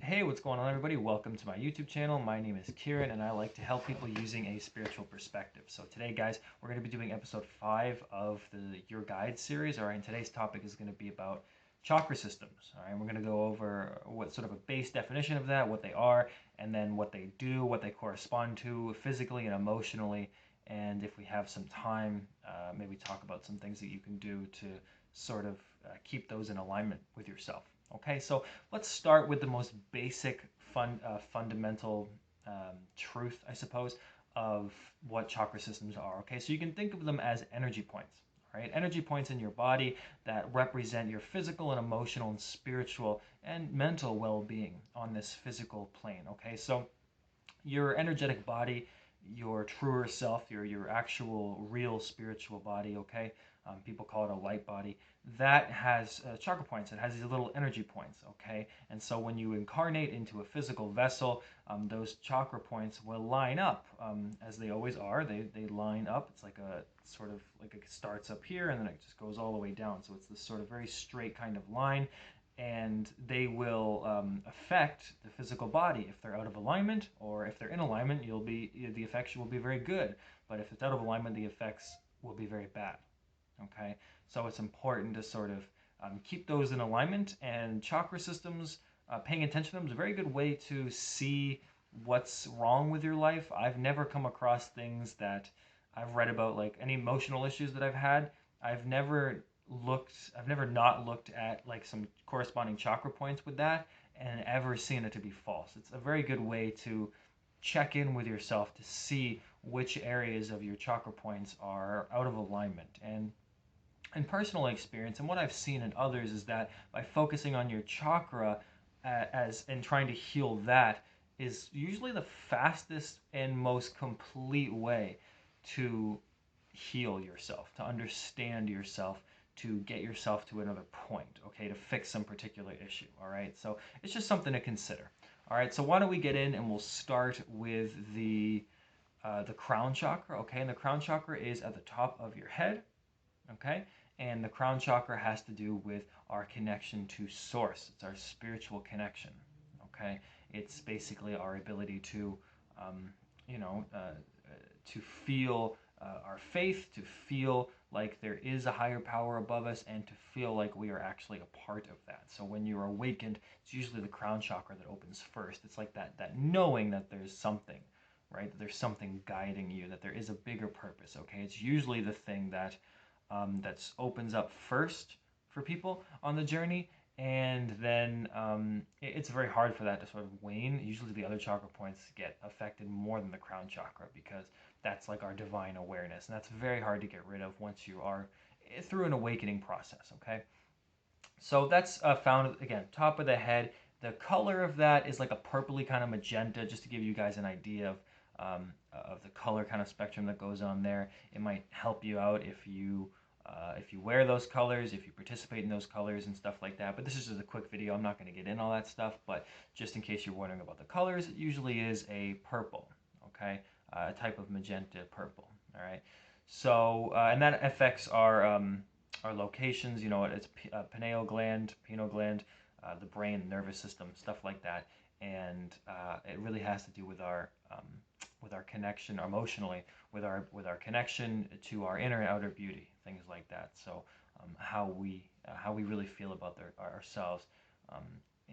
Hey, what's going on, everybody? Welcome to my YouTube channel. My name is Kieran, and I like to help people using a spiritual perspective. So today, guys, we're going to be doing episode 5 of the Your Guide series. All right, and today's topic is going to be about chakra systems. All right, we're going to go over what sort of a base definition of that, what they are, and then what they do, what they correspond to physically and emotionally. And if we have some time, maybe talk about some things that you can do to sort of keep those in alignment with yourself. Okay, so let's start with the most basic, fundamental truth, I suppose, of what chakra systems are. Okay, so you can think of them as energy points, right? Energy points in your body that represent your physical and emotional and spiritual and mental well-being on this physical plane. Okay, so your energetic body, your truer self, your actual real spiritual body, okay? People call it a light body. That has chakra points. It has these little energy points, okay? And so when you incarnate into a physical vessel, those chakra points will line up, as they always are. They line up. It's like a sort of like it starts up here and then it just goes all the way down. So it's this sort of very straight kind of line, and they will affect the physical body. If they're out of alignment, or if they're in alignment, the effects will be very good. But if it's out of alignment, the effects will be very bad. Okay, so it's important to sort of keep those in alignment. And chakra systems, paying attention to them is a very good way to see what's wrong with your life. I've never come across things that I've read about, like any emotional issues that I've had. I've never I've never not looked at like some corresponding chakra points with that and ever seen it to be false. It's a very good way to check in with yourself to see which areas of your chakra points are out of alignment. And in personal experience and what I've seen in others is that by focusing on your chakra as and trying to heal that is usually the fastest and most complete way to heal yourself, to understand yourself, to get yourself to another point, okay, to fix some particular issue. All right, so it's just something to consider. All right, so why don't we get in and we'll start with the crown chakra. Okay, and the crown chakra is at the top of your head. Okay, and the crown chakra has to do with our connection to source. It's our spiritual connection. Okay, it's basically our ability to um, you know uh, to feel our faith, to feel like there is a higher power above us, and to feel like we are actually a part of that. So when you're awakened, it's usually the crown chakra that opens first. It's like that knowing that there's something, right? That there's something guiding you, that there is a bigger purpose. Okay, it's usually the thing that that opens up first for people on the journey, and then it's very hard for that to sort of wane. Usually the other chakra points get affected more than the crown chakra because that's like our divine awareness, and that's very hard to get rid of once you are through an awakening process. Okay, so that's found again top of the head. The color of that is like a purpley kind of magenta, just to give you guys an idea of the color kind of spectrum that goes on there. It might help you out if you wear those colors, if you participate in those colors and stuff like that. But this is just a quick video. I'm not going to get in all that stuff, but just in case you're wondering about the colors, it usually is a purple, okay, a type of magenta purple. All right, so and that affects our locations. You know, it's pineal gland, the brain, nervous system, stuff like that, and it really has to do with our connection emotionally, with our connection to our inner and outer beauty, things like that. So how we really feel about ourselves, um,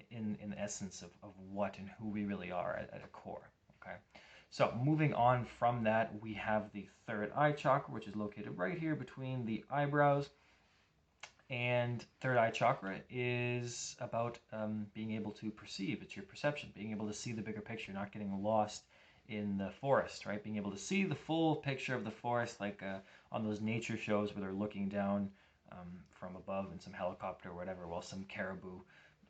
in the essence of what and who we really are at a core. Okay. So moving on from that, we have the third eye chakra, which is located right here between the eyebrows. And third eye chakra is about being able to perceive. It's your perception, being able to see the bigger picture, not getting lost in the forest, right? Being able to see the full picture of the forest, like on those nature shows where they're looking down from above in some helicopter or whatever, while some caribou,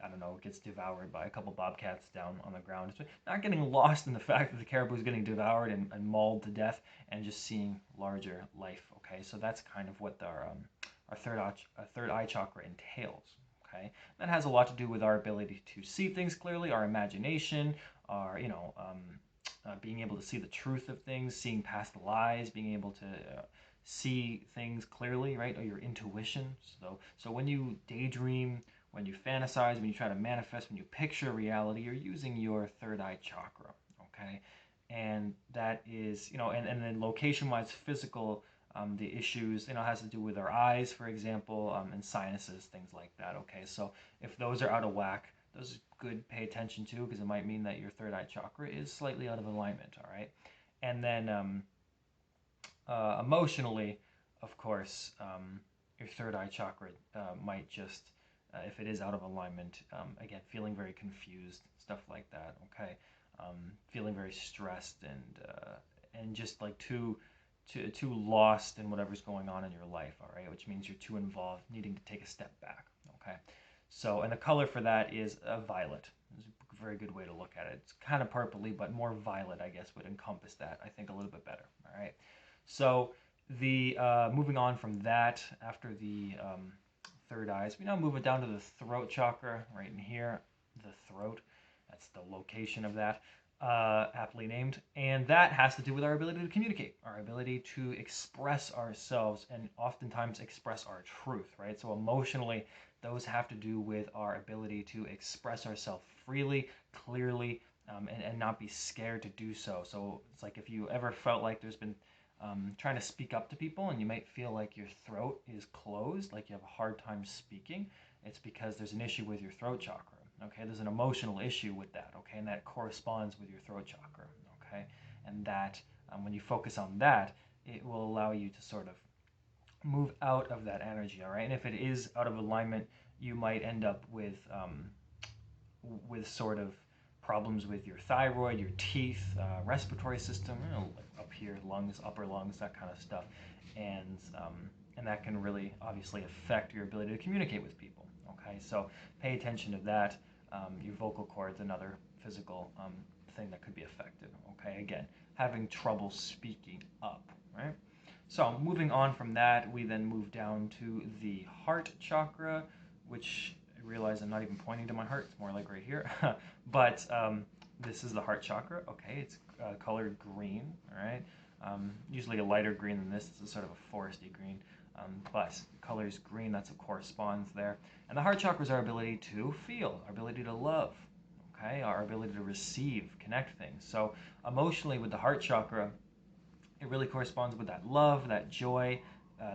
I don't know, gets devoured by a couple bobcats down on the ground. It's not getting lost in the fact that the caribou is getting devoured and mauled to death, and just seeing larger life. Okay, so that's kind of what our third eye chakra entails. Okay, that has a lot to do with our ability to see things clearly, our imagination, our being able to see the truth of things, seeing past lies, being able to see things clearly, right? Or your intuition. So when you daydream, when you fantasize, when you try to manifest, when you picture reality, you're using your third eye chakra, okay? And that is, and then location-wise, physical, the issues, has to do with our eyes, for example, and sinuses, things like that, okay? So if those are out of whack, those are good pay attention to, because it might mean that your third eye chakra is slightly out of alignment, all right? And then emotionally, of course, your third eye chakra might just, if it is out of alignment, again, feeling very confused, stuff like that, okay? Feeling very stressed and just like too lost in whatever's going on in your life, all right? Which means you're too involved, needing to take a step back, okay? So, and the color for that is violet. It's a very good way to look at it. It's kind of purpley, but more violet, I guess, would encompass that, I think, a little bit better, all right? So the moving on from that, after the third eyes, we now move it down to the throat chakra, right in here, the throat. That's the location of that, aptly named. And that has to do with our ability to communicate, our ability to express ourselves, and oftentimes express our truth, right? So emotionally, those have to do with our ability to express ourselves freely, clearly, and not be scared to do so. So it's like if you ever felt like there's been trying to speak up to people and you might feel like your throat is closed, like you have a hard time speaking, it's because there's an issue with your throat chakra, okay? There's an emotional issue with that, okay? And that corresponds with your throat chakra, okay? And that, when you focus on that, it will allow you to sort of move out of that energy, all right? And if it is out of alignment, you might end up with sort of problems with your thyroid, your teeth, respiratory system, like up here, lungs, upper lungs, that kind of stuff, and that can really obviously affect your ability to communicate with people. Okay, so pay attention to that. Your vocal cords, another physical thing that could be affected. Okay, again, having trouble speaking up, right? So moving on from that, we then move down to the heart chakra, which I realize I'm not even pointing to my heart. It's more like right here. But this is the heart chakra. Okay, it's colored green. All right, usually a lighter green than this. This is sort of a foresty green. But colors green. That's what corresponds there. And the heart chakra is our ability to feel, our ability to love. Okay, our ability to receive, connect things. So emotionally, with the heart chakra, it really corresponds with that love, that joy,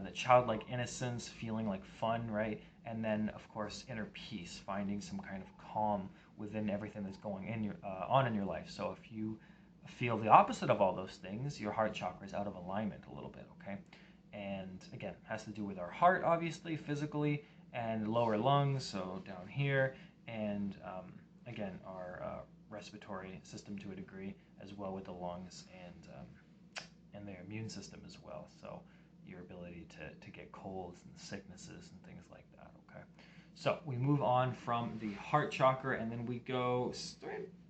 the childlike innocence, feeling like fun, right? And then, of course, inner peace, finding some kind of calm within everything that's going on in your life. So if you feel the opposite of all those things, your heart chakra is out of alignment a little bit, okay? And again, has to do with our heart, obviously, physically, and lower lungs, so down here, and again, our respiratory system to a degree, as well with the lungs and their immune system as well. So your ability to get colds and sicknesses and things like that, okay? So we move on from the heart chakra, and then we go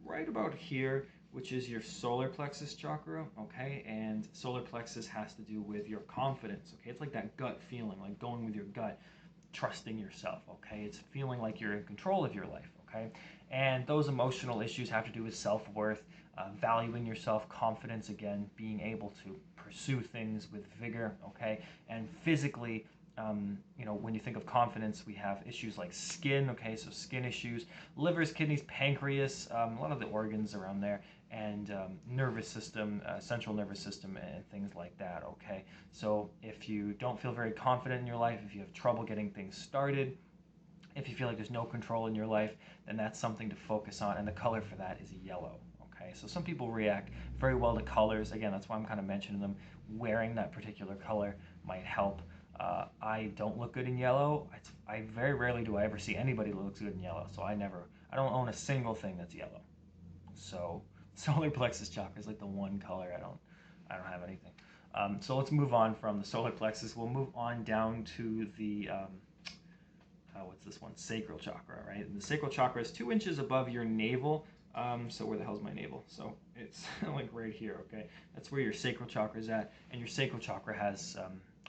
right about here, which is your solar plexus chakra, okay? And solar plexus has to do with your confidence, okay? It's like that gut feeling, like going with your gut, trusting yourself, okay? It's feeling like you're in control of your life, okay? And those emotional issues have to do with self-worth, valuing yourself, confidence, again, being able to pursue things with vigor, okay? And physically, when you think of confidence, we have issues like skin, okay? So skin issues, livers, kidneys, pancreas, a lot of the organs around there, and nervous system, central nervous system, and things like that, okay? So if you don't feel very confident in your life, if you have trouble getting things started, if you feel like there's no control in your life, then that's something to focus on, and the color for that is yellow, okay? So some people react very well to colors. Again, that's why I'm kind of mentioning them. Wearing that particular color might help. I don't look good in yellow. I very rarely do I ever see anybody who looks good in yellow, so I don't own a single thing that's yellow. So solar plexus chakra is like the one color I don't have anything. So let's move on from the solar plexus. We'll move on down to the what's this one? Sacral chakra, right? And the sacral chakra is 2 inches above your navel. So where the hell's my navel? So it's like right here, okay? That's where your sacral chakra is at. And your sacral chakra has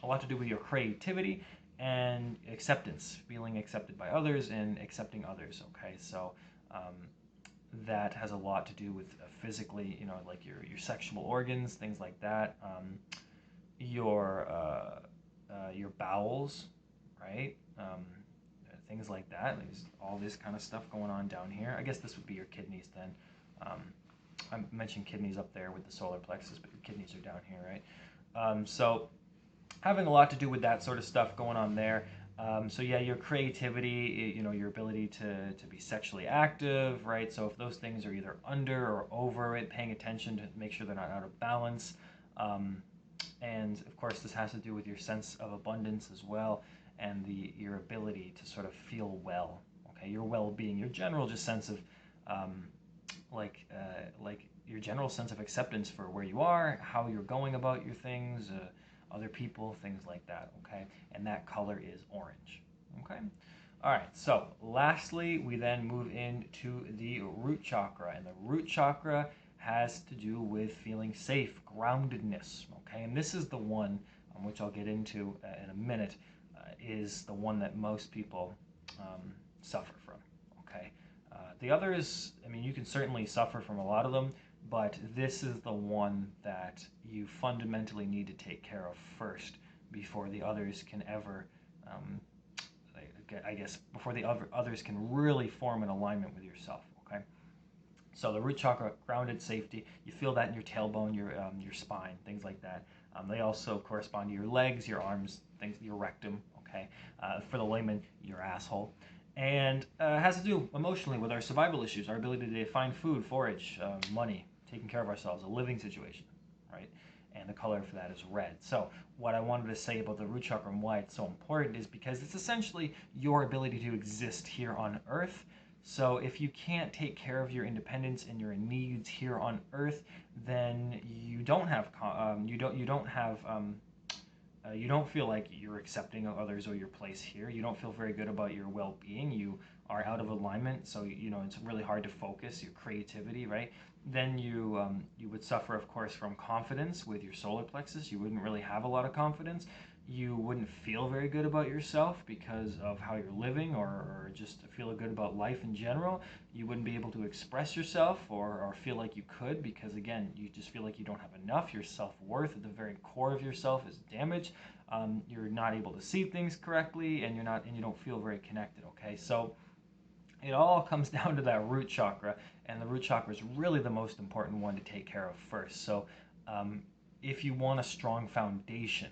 a lot to do with your creativity and acceptance, feeling accepted by others and accepting others, okay? So that has a lot to do with physically, like your sexual organs, things like that. Your bowels, right? things like that. There's all this kind of stuff going on down here. I guess this would be your kidneys then. I mentioned kidneys up there with the solar plexus, but your kidneys are down here, right? So having a lot to do with that sort of stuff going on there. So yeah, your creativity, your ability to be sexually active, right? So if those things are either under or over it, paying attention to make sure they're not out of balance. And of course, this has to do with your sense of abundance as well, and your ability to sort of feel well. Okay, your well-being, your general just sense of like your general sense of acceptance for where you are, how you're going about your things, other people, things like that. Okay, and that color is orange. Okay. All right, so lastly, we then move into the root chakra, and the root chakra has to do with feeling safe, groundedness. Okay, and this is the one which I'll get into in a minute, is the one that most people suffer from. Okay, the others, I mean, you can certainly suffer from a lot of them, but this is the one that you fundamentally need to take care of first before the others can ever, I guess, before the others can really form an alignment with yourself. Okay, so the root chakra, grounded, safety, you feel that in your tailbone, your spine, things like that. They also correspond to your legs, your arms, things, your rectum. Okay, for the layman, your asshole. And has to do emotionally with our survival issues, our ability to find food, forage, money, taking care of ourselves, a living situation, right? And the color for that is red. So what I wanted to say about the root chakra and why it's so important is because it's essentially your ability to exist here on Earth. So if you can't take care of your independence and your needs here on Earth, then you don't have you don't feel like you're accepting of others or your place here. You don't feel very good about your well-being. You are out of alignment, so it's really hard to focus, your creativity, right? Then you would suffer, of course, from confidence with your solar plexus. You wouldn't really have a lot of confidence. You wouldn't feel very good about yourself because of how you're living, or just feel good about life in general. You wouldn't be able to express yourself or feel like you could, because again, you just feel like you don't have enough. Your self-worth at the very core of yourself is damaged. You're not able to see things correctly, and you don't feel very connected. Okay, so it all comes down to that root chakra, and the root chakra is really the most important one to take care of first. So if you want a strong foundation,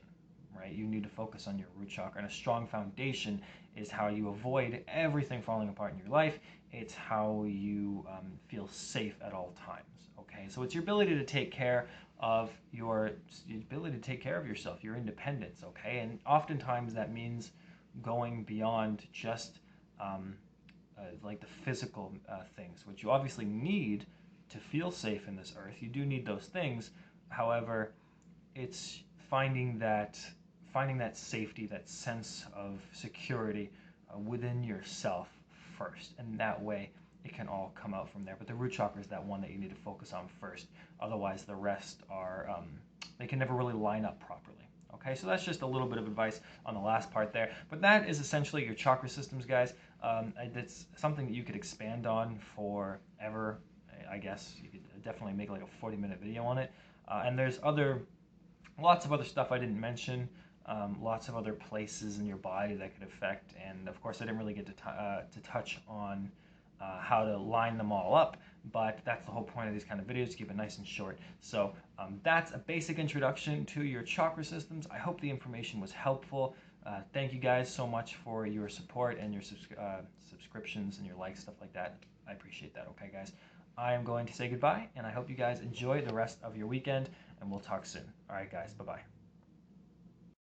right, you need to focus on your root chakra, and a strong foundation is how you avoid everything falling apart in your life. It's how you feel safe at all times. Okay, so it's your ability to take care of your ability to take care of yourself, your independence. Okay, and oftentimes that means going beyond just like the physical things, which you obviously need to feel safe in this earth. You do need those things. However, it's finding that safety, that sense of security within yourself first, and that way it can all come out from there. But the root chakra is that one that you need to focus on first. Otherwise, the rest are they can never really line up properly. Okay, so that's just a little bit of advice on the last part there. But that is essentially your chakra systems, guys. It's something that you could expand on forever. I guess you could definitely make like a 40-minute video on it. And there's lots of other stuff I didn't mention. Lots of other places in your body that could affect. And of course, I didn't really get to touch on how to line them all up, but that's the whole point of these kind of videos, to keep it nice and short. So that's a basic introduction to your chakra systems. I hope the information was helpful. Thank you guys so much for your support and your subscriptions and your likes, stuff like that. I appreciate that. Okay, guys, I am going to say goodbye, and I hope you guys enjoy the rest of your weekend, and we'll talk soon. All right, guys, bye-bye.